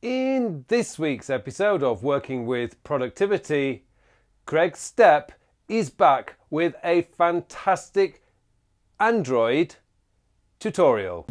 In this week's episode of Working with Productivity, Kreg Steppe is back with a fantastic Android tutorial.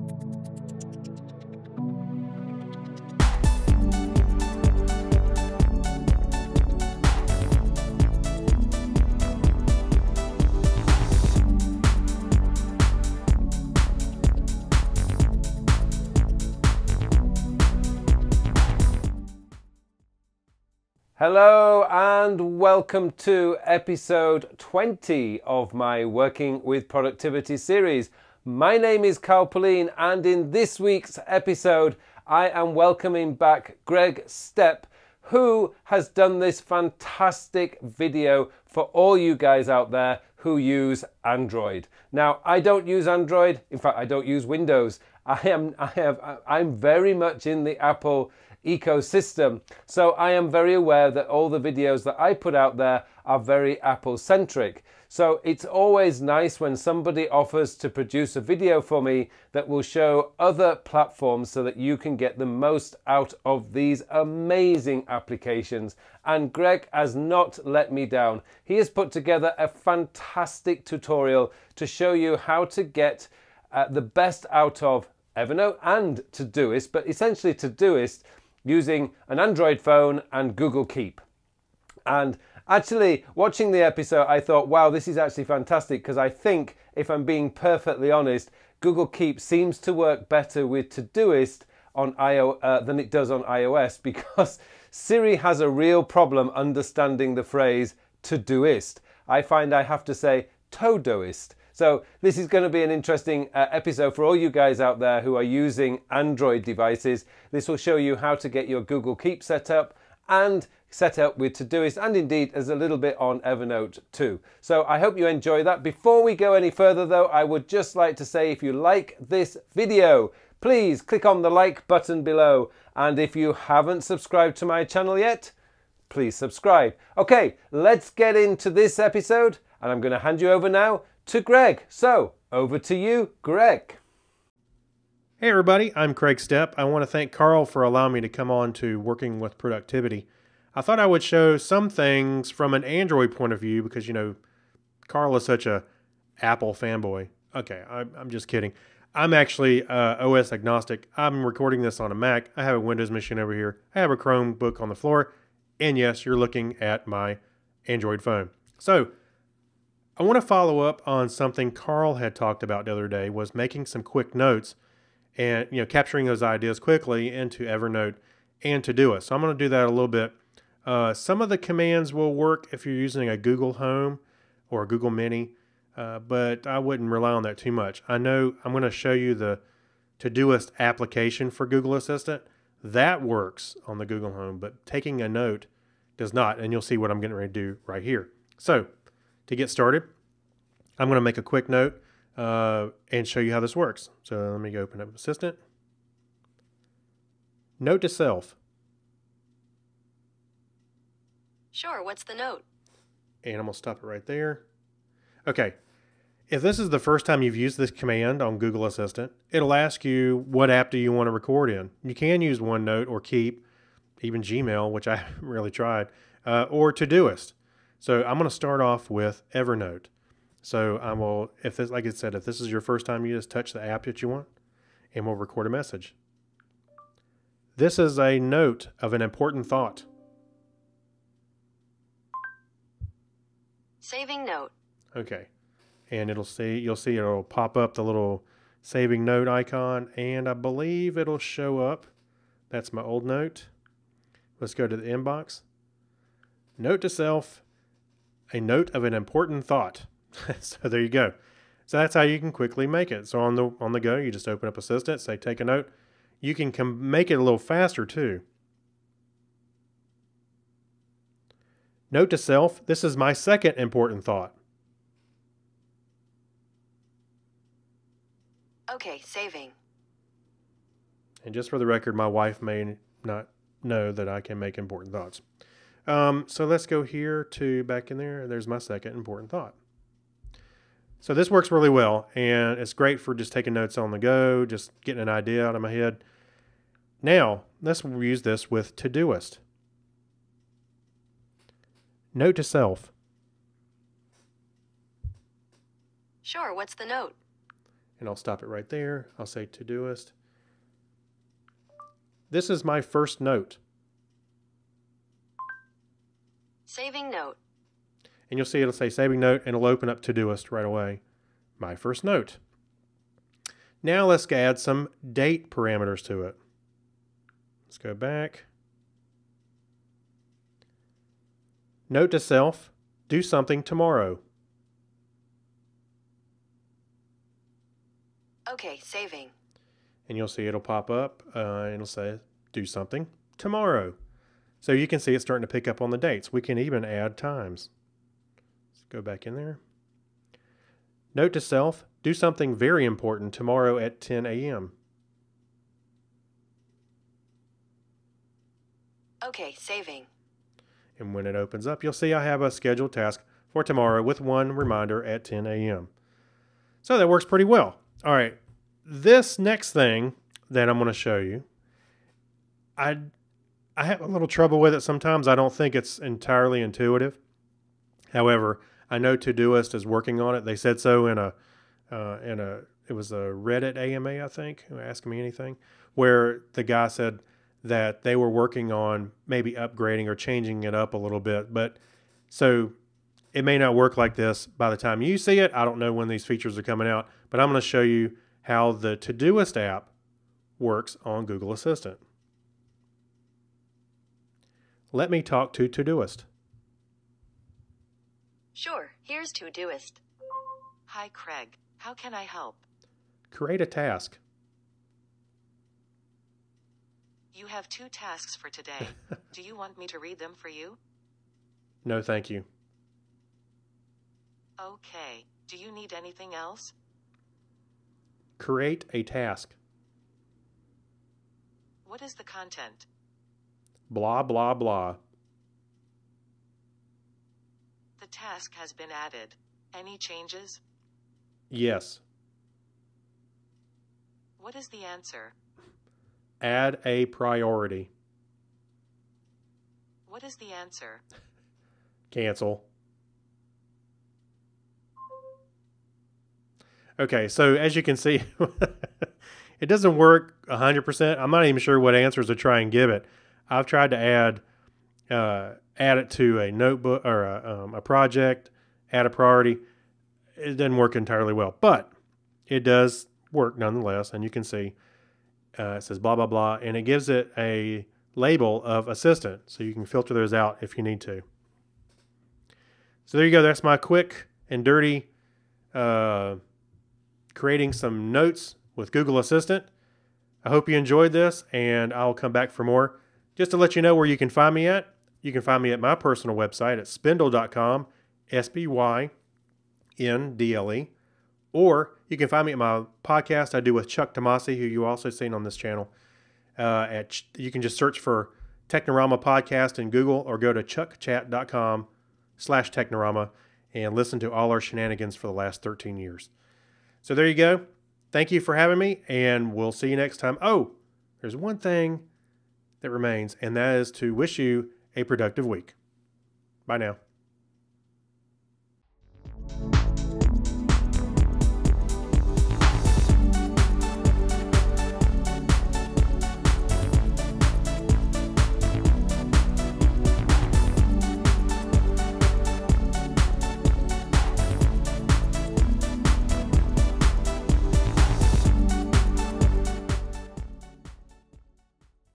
Hello and welcome to episode 20 of my Working with Productivity series. My name is Carl Pauline, and in this week's episode I am welcoming back Kreg Steppe, who has done this fantastic video for all you guys out there who use Android. Now, I don't use Android. In fact, I don't use Windows. I'm very much in the Apple ecosystem, so I am very aware that all the videos that I put out there are very Apple centric. So it's always nice when somebody offers to produce a video for me that will show other platforms so that you can get the most out of these amazing applications. And Kreg has not let me down. He has put together a fantastic tutorial to show you how to get the best out of Evernote and Todoist, but essentially Todoist using an Android phone and Google Keep. And actually, watching the episode, I thought, wow, this is actually fantastic, because I think, if I'm being perfectly honest, Google Keep seems to work better with Todoist on than it does on iOS, because Siri has a real problem understanding the phrase Todoist. I find I have to say Todoist. So this is going to be an interesting episode for all you guys out there who are using Android devices. This will show you how to get your Google Keep set up and set up with Todoist, and indeed there's a little bit on Evernote too. So I hope you enjoy that. Before we go any further though, I would just like to say, if you like this video, please click on the like button below. And if you haven't subscribed to my channel yet, please subscribe. Okay, let's get into this episode, and I'm going to hand you over now to Kreg. So, over to you, Kreg. Hey everybody, I'm Kreg Steppe. I want to thank Carl for allowing me to come on to Working with Productivity. I thought I would show some things from an Android point of view because, you know, Carl is such a Apple fanboy. Okay, I'm just kidding. I'm actually OS agnostic. I'm recording this on a Mac. I have a Windows machine over here. I have a Chromebook on the floor. And yes, you're looking at my Android phone. So, I want to follow up on something Carl had talked about the other day, was making some quick notes and, you know, capturing those ideas quickly into Evernote and Todoist. So I'm going to do that a little bit. Some of the commands will work if you're using a Google Home or a Google Mini, but I wouldn't rely on that too much. I know I'm going to show you the Todoist application for Google Assistant. That works on the Google Home, but taking a note does not, and you'll see what I'm getting ready to do right here. So, to get started, I'm going to make a quick note and show you how this works. So let me go open up Assistant. Note to self. Sure, what's the note? And I'm going to stop it right there. Okay, if this is the first time you've used this command on Google Assistant, it'll ask you what app do you want to record in. You can use OneNote or Keep, even Gmail, which I haven't really tried, or Todoist. So I'm going to start off with Evernote. So I will, if this, like I said, if this is your first time, you just touch the app that you want and we'll record a message. This is a note of an important thought. Saving note. Okay. And you'll see it'll pop up the little saving note icon, and I believe it'll show up. That's my old note. Let's go to the inbox. Note to self. A note of an important thought. So there you go. So that's how you can quickly make it. So on the go, you just open up Assistant, say take a note. You can make it a little faster too. Note to self, this is my second important thought. Okay, saving. And just for the record, my wife may not know that I can make important thoughts. So let's go here to back in there. There's my second important thought. So this works really well, and it's great for just taking notes on the go, just getting an idea out of my head. Now, let's use this with Todoist. Note to self. Sure, what's the note? And I'll stop it right there. I'll say Todoist. This is my first note. Saving note. And you'll see it'll say saving note, and it'll open up Todoist right away. My first note. Now let's add some date parameters to it. Let's go back. Note to self, do something tomorrow. Okay, saving. And you'll see it'll pop up and it'll say do something tomorrow. So you can see it's starting to pick up on the dates. We can even add times. Let's go back in there. Note to self, do something very important tomorrow at 10 a.m. Okay, saving. And when it opens up, you'll see I have a scheduled task for tomorrow with one reminder at 10 a.m. So that works pretty well. All right, this next thing that I'm going to show you, I have a little trouble with it sometimes. I don't think it's entirely intuitive. However, I know Todoist is working on it. They said so it was a Reddit AMA, I think, who asked me anything, where the guy said that they were working on maybe upgrading or changing it up a little bit. But so it may not work like this by the time you see it. I don't know when these features are coming out, but I'm going to show you how the Todoist app works on Google Assistant. Let me talk to Todoist. Sure, here's Todoist. Hi, Kreg. How can I help? Create a task. You have 2 tasks for today. Do you want me to read them for you? No, thank you. Okay. Do you need anything else? Create a task. What is the content? Blah, blah, blah. The task has been added. Any changes? Yes. What is the answer? Add a priority. What is the answer? Cancel. Okay, so as you can see, it doesn't work 100%. I'm not even sure what answers to try and give it. I've tried to add it to a notebook or a project, add a priority. It doesn't work entirely well, but it does work nonetheless. And you can see it says blah, blah, blah, and it gives it a label of assistant. So you can filter those out if you need to. So there you go. That's my quick and dirty creating some notes with Google Assistant. I hope you enjoyed this, and I'll come back for more. Just to let you know where you can find me at, you can find me at my personal website at spindle.com, SBYNDLE, or you can find me at my podcast I do with Chuck Tomasi, who you also seen on this channel. You can just search for Technorama Podcast in Google, or go to chuckchat.com/Technorama and listen to all our shenanigans for the last 13 years. So there you go. Thank you for having me, and we'll see you next time. Oh, there's one thing that remains, and that is to wish you a productive week. Bye now.